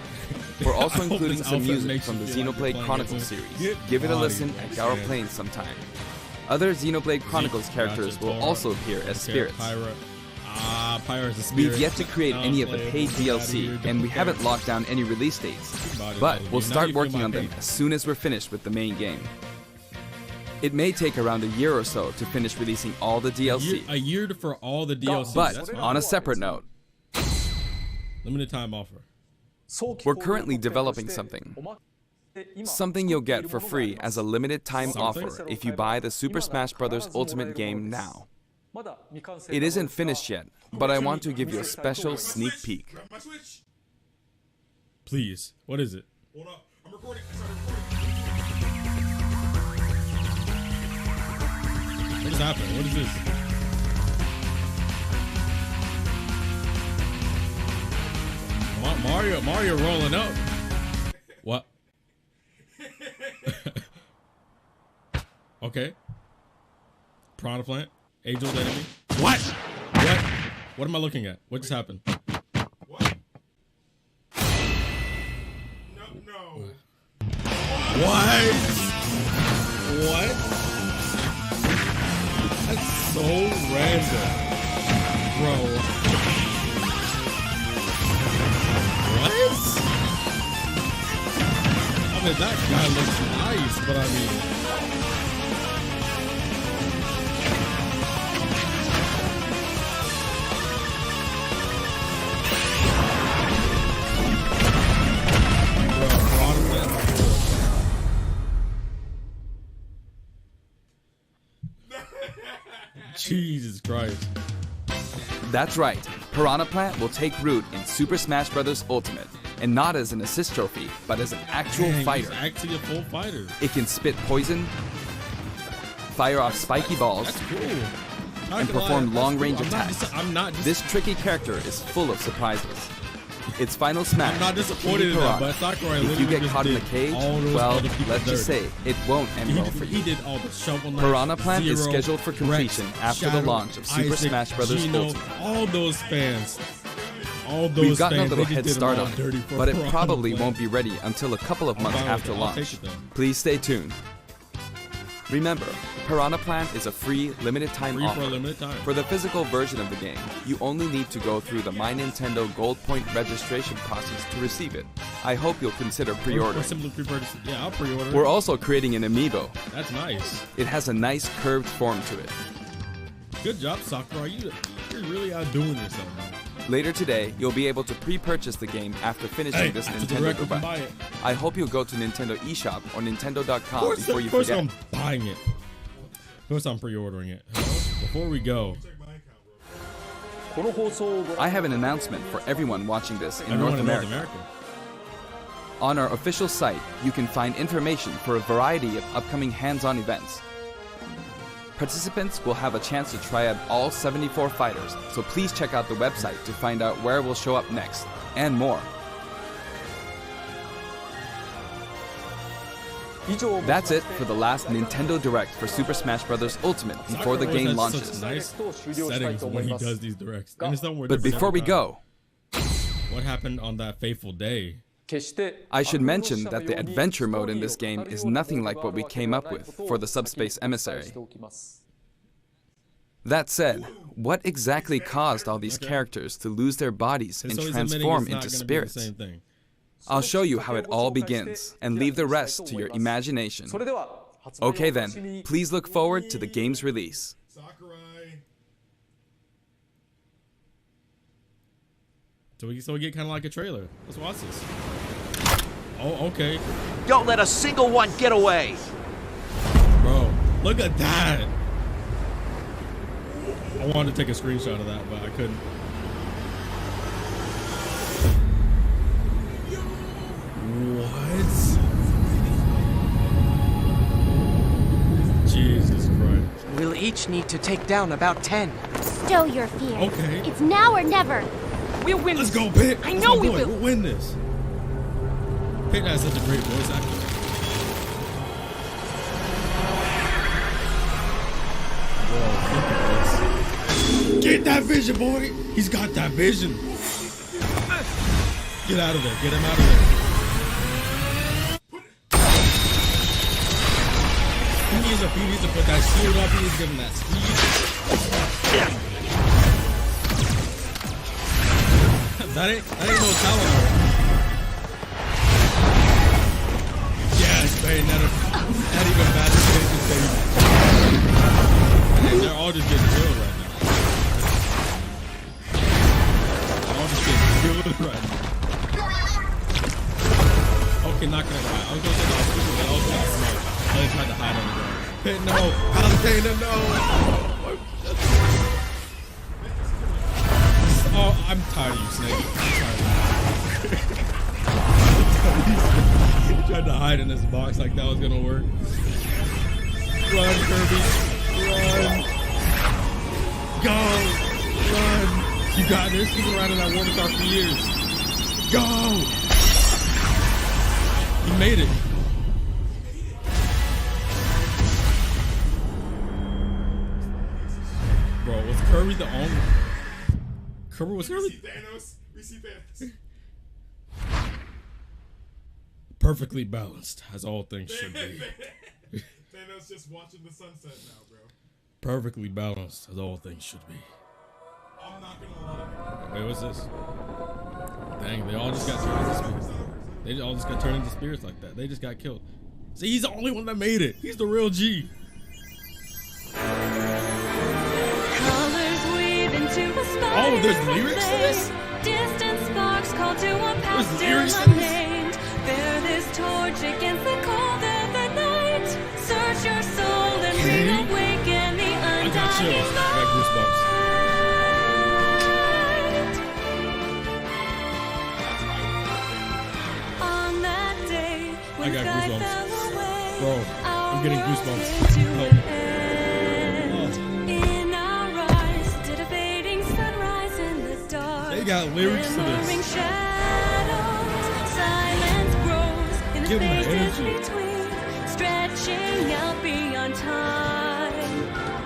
Speaker 2: We're also including some music from the Xenoblade Chronicles series. Give it a listen at Garo Plains sometime. Other Xenoblade Chronicles characters will also appear as spirits.
Speaker 1: Pyra's a spirit.
Speaker 2: We've yet to create any of the paid DLC, and we haven't locked down any release dates, but we'll start working on them as soon as we're finished with the main game. It may take around a year or so to finish releasing all the DLC,
Speaker 1: A year for all the DLC.
Speaker 2: but on a separate note,
Speaker 1: Limited time offer.
Speaker 2: we're currently developing something. Something you'll get for free as a limited time offer if you buy the Super Smash Bros. Ultimate game now. It isn't finished yet, but I want to give you a special sneak peek.
Speaker 5: Grab my Switch.
Speaker 1: Please. What is it?
Speaker 5: Hold up. I'm recording. I started recording.
Speaker 1: What is happening? What is this? Mario rolling up. What? Okay. Piranha plant. Age-old enemy. What? What am I looking at? What just happened?
Speaker 5: What? No.
Speaker 1: What? What? That's so random. Bro. What? I mean, that guy looks nice, but I mean... Jesus Christ.
Speaker 2: That's right, Piranha Plant will take root in Super Smash Bros. Ultimate, and not as an assist trophy, but as an actual
Speaker 1: Dang,
Speaker 2: fighter.
Speaker 1: he's actually a full fighter.
Speaker 2: It can spit poison, fire off spiky balls,
Speaker 1: That's cool.
Speaker 2: and perform long-range
Speaker 1: cool.
Speaker 2: attacks.
Speaker 1: I'm not
Speaker 2: This tricky character is full of surprises. Its final smash
Speaker 1: I'm not
Speaker 2: is
Speaker 1: disappointed in
Speaker 2: Piranha.
Speaker 1: that, but Sakurai
Speaker 2: If you
Speaker 1: literally
Speaker 2: get
Speaker 1: just
Speaker 2: caught in the
Speaker 1: did
Speaker 2: cage,
Speaker 1: all those
Speaker 2: well,
Speaker 1: other people
Speaker 2: let's just
Speaker 1: dirty.
Speaker 2: say it won't end well for
Speaker 1: He
Speaker 2: you.
Speaker 1: did all the shovel knight,
Speaker 2: Piranha Plant is
Speaker 1: Zero,
Speaker 2: scheduled for completion
Speaker 1: Rex,
Speaker 2: after the
Speaker 1: Shadow,
Speaker 2: launch of Super
Speaker 1: Isaac,
Speaker 2: Smash Bros.
Speaker 1: Gino,
Speaker 2: Ultimate.
Speaker 1: all those fans. All those
Speaker 2: We've gotten a
Speaker 1: fans,
Speaker 2: little
Speaker 1: they
Speaker 2: head
Speaker 1: just did them
Speaker 2: start
Speaker 1: all
Speaker 2: on
Speaker 1: dirty
Speaker 2: it,
Speaker 1: for
Speaker 2: but it
Speaker 1: Piranha
Speaker 2: probably
Speaker 1: Plant.
Speaker 2: won't be ready until a couple of months
Speaker 1: fine with
Speaker 2: after
Speaker 1: it. I'll
Speaker 2: launch.
Speaker 1: take it then.
Speaker 2: Please stay tuned. Remember, Piranha Plant is a free, limited-time
Speaker 1: Free
Speaker 2: offer.
Speaker 1: for a limited time.
Speaker 2: For the physical version of the game, you only need to go through the My Nintendo Gold Point registration process to receive it. I hope you'll consider
Speaker 1: Or
Speaker 2: pre-ordering.
Speaker 1: simply pre-purchase it. Yeah, I'll pre-order it.
Speaker 2: We're also creating an amiibo.
Speaker 1: That's nice.
Speaker 2: It has a nice curved form to it.
Speaker 1: Good job, Sakurai. You're really outdoing yourself, man.
Speaker 2: Later today, you'll be able to pre-purchase the game after finishing this
Speaker 1: after the
Speaker 2: Nintendo
Speaker 1: direct, we can
Speaker 2: Direct.
Speaker 1: buy it.
Speaker 2: I hope you'll go to Nintendo eShop or Nintendo.com before you
Speaker 1: Of course
Speaker 2: forget.
Speaker 1: I'm buying it. Of course I'm pre-ordering it. Before we go,
Speaker 2: I have an announcement for everyone watching this in
Speaker 1: Everyone
Speaker 2: North
Speaker 1: in
Speaker 2: America.
Speaker 1: North America.
Speaker 2: On our official site, you can find information for a variety of upcoming hands-on events. Participants will have a chance to try out all 74 fighters, so please check out the website to find out where we'll show up next, and more. That's it for the last Nintendo Direct for Super Smash Bros. Ultimate before the
Speaker 1: Sakurai
Speaker 2: game
Speaker 1: has
Speaker 2: launches.
Speaker 1: such nice settings when he does these directs. And it's somewhere
Speaker 2: But
Speaker 1: different
Speaker 2: before
Speaker 1: every
Speaker 2: we
Speaker 1: time.
Speaker 2: go,
Speaker 1: What happened on that fateful day?
Speaker 2: I should mention that the adventure mode in this game is nothing like what we came up with for the Subspace Emissary. That said, what exactly caused all these characters to lose their bodies and
Speaker 1: So he's admitting
Speaker 2: transform
Speaker 1: it's not
Speaker 2: into
Speaker 1: gonna be the
Speaker 2: spirits?
Speaker 1: same thing.
Speaker 2: I'll show you how it all begins and leave the rest to your imagination. Okay then, please look forward to the game's release.
Speaker 5: Sakurai.
Speaker 1: So we get kind of like a trailer. Let's watch this. Oh, okay.
Speaker 6: Don't let a single one get away.
Speaker 1: Bro, look at that. I wanted to take a screenshot of that, but I couldn't. What? Jesus Christ.
Speaker 7: We'll each need to take down about 10.
Speaker 4: Stow your fear.
Speaker 1: Okay.
Speaker 4: It's now or never.
Speaker 7: We'll win.
Speaker 1: Let's go, Pitt.
Speaker 7: I
Speaker 1: That's
Speaker 7: know
Speaker 1: my
Speaker 7: we
Speaker 1: boy.
Speaker 7: will.
Speaker 1: We'll win this. Pitt has such a great voice actor. Bro, look at this. Get that vision, boy. He's got that vision. Get out of there. Get him out of there. He needs to put that shield up. He needs to give him that speed. That ain't no talent. Yes, man. Not even bad decisions, baby. And they're all just getting killed right now. They're all just getting killed right now. Okay, not gonna lie. I was gonna say that was stupid, but I was not smart. I just tried to hide on the ground. Pit, no. Palutena, no. Oh, I'm tired of you, Snake. I'm tired of you. He tried to hide in this box like that was gonna work. Run, Kirby. Run. Go. Run. You got this. You've been riding that water car for years. Go. He made it. Bro, was Kirby the only? Kirby was
Speaker 5: We
Speaker 1: Kirby
Speaker 5: see Thanos. We see Thanos.
Speaker 1: perfectly balanced, as all things should be.
Speaker 5: Thanos just watching the sunset now, bro.
Speaker 1: Perfectly balanced, as all things should be.
Speaker 5: I'm not gonna lie.
Speaker 1: Wait, what's this? Dang, they all just got turned into spirits. They all just got turned into spirits like that. They just got killed. See, he's the only one that made it. He's the real G. Oh, there's lyrics to this?
Speaker 8: Distant sparks call to a path
Speaker 1: There's
Speaker 8: still
Speaker 1: lyrics to this?
Speaker 8: unnamed. Bear this torch against the cold of the night. Search your soul and
Speaker 1: Okay.
Speaker 8: reawaken the
Speaker 1: I got
Speaker 8: undying
Speaker 1: chills. I got goosebumps.
Speaker 8: light. On that day, when
Speaker 1: I got
Speaker 8: sky
Speaker 1: goosebumps.
Speaker 8: fell away,
Speaker 1: Bro, I'm getting
Speaker 8: our
Speaker 1: goosebumps.
Speaker 8: world came to
Speaker 1: Oh.
Speaker 8: an end. In our eyes, did a fading sunrise in the dark.
Speaker 1: They got lyrics to
Speaker 8: Glimmering
Speaker 1: this.
Speaker 8: shadows, silence grows in the
Speaker 1: Give 'em that
Speaker 8: spaces
Speaker 1: energy.
Speaker 8: between, stretching out beyond time,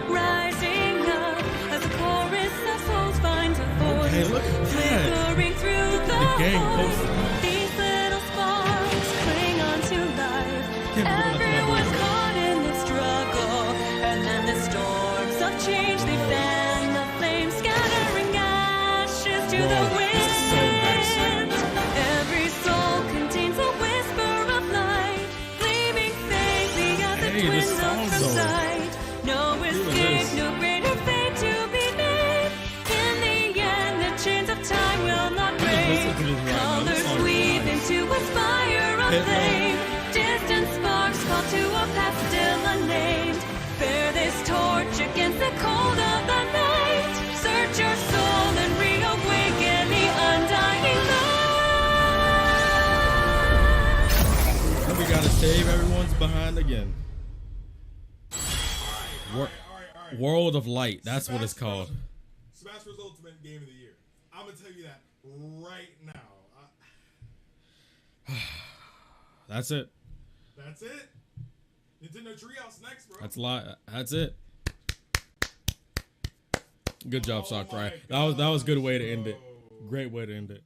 Speaker 8: rising up as a chorus of souls finds a voice,
Speaker 1: Okay, look at that.
Speaker 8: flickering through the
Speaker 1: gang
Speaker 8: void.
Speaker 1: posted.
Speaker 8: These little sparks cling on to life.
Speaker 1: Can't believe I left my
Speaker 8: Everyone's
Speaker 1: boy.
Speaker 8: caught in this struggle, and then the storms of change they fan the flames, scattering ashes to
Speaker 1: Bro,
Speaker 8: the
Speaker 1: this is so nice.
Speaker 8: wind. Every soul contains a whisper of light, gleaming faintly as the
Speaker 1: Hey, this
Speaker 8: twin
Speaker 1: song,
Speaker 8: looks
Speaker 1: though.
Speaker 8: aside. No
Speaker 1: Feel
Speaker 8: escape,
Speaker 1: this.
Speaker 8: no greater fate to be made. In the end, the chains of time will not break.
Speaker 1: listen to this right now. This
Speaker 8: Colors
Speaker 1: song is
Speaker 8: weave
Speaker 1: nice.
Speaker 8: into a fire of
Speaker 1: Hit me.
Speaker 8: flame. Distant sparks call to a path still unnamed. Bear this torch against the cold of the night. Search your soul
Speaker 1: behind again.
Speaker 5: All right.
Speaker 1: World of Light. That's what it's called.
Speaker 5: Smash Bros. Ultimate Game of the Year. I'm gonna tell you that right now.
Speaker 1: That's it.
Speaker 5: That's it. Nintendo Treehouse next, bro.
Speaker 1: That's a lot. That's it. Good job,
Speaker 5: Oh
Speaker 1: Sakurai.
Speaker 5: my
Speaker 1: That was a good way to
Speaker 5: gosh,
Speaker 1: end it.
Speaker 5: bro.
Speaker 1: Great way to end it.